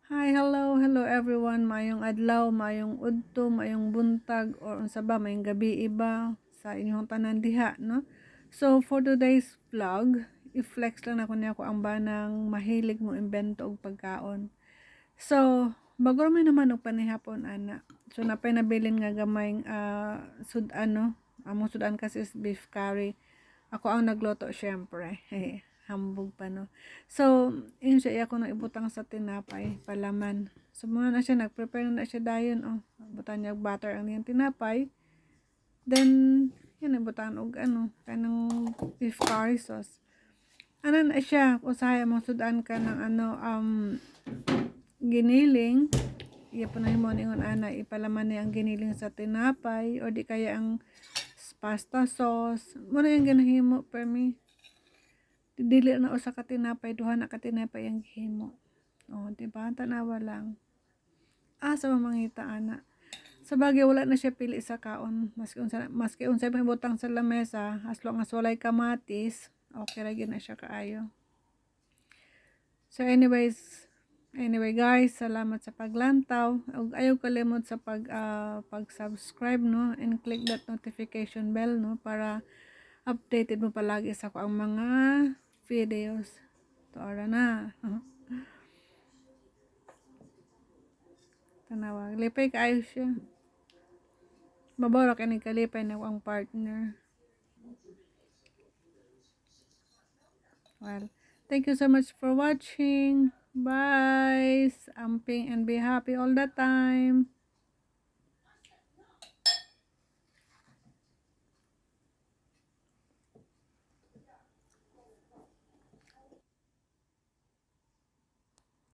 Hi, hello everyone. Mayong adlaw, mayong udto, mayong buntag, or unsa ba, mayong gabi iba sa inyong tanan diha, no? So, for today's vlog, i-flex lang ako niya ko ang banang mahilig mo imbento og pagkaon. So, bago may naman og panihapon, ana. So, napay nabilin nga gamayng sudan, no? Among sudan kasi is beef curry. Ako ang nagluto syempre. Hambog pa no. So, yun siya ako nang ibutang sa tinapay, palaman. So, muna na siya, nag-prepare na siya dayon. Oh, butan niya butter ang niyang tinapay. Then, yun, ibutan og kanang beef curry sauce. Ano na siya, usahay mo sudan ka ng giniling. Iya po na mo ningon ana, ipalaman niya ang giniling sa tinapay, o di kaya ang pasta sauce. Muna yung ginahimo per me. Dili na usa ka tinapay, duha na ka tinapay ang gihimo. Oh, di ba? Tanawa lang. Sa mamangita ana. Sa bagay wala na siya pili sa kaon. Maski unsa may butang sa lamesa, as long as walay kamatis, okay ra gyud na siya kaayo. So anyway guys, salamat sa paglantaw. Ug ayaw kalimot sa pag-subscribe, no, and click that notification bell, no, para updated mo palagi sa ko ang mga videos. Tuara na. Tanawa. Lipay kaayo siya. Mabaw ra kani kalipay na ang partner. Well, thank you so much for watching. Bye. Amping and be happy all the time.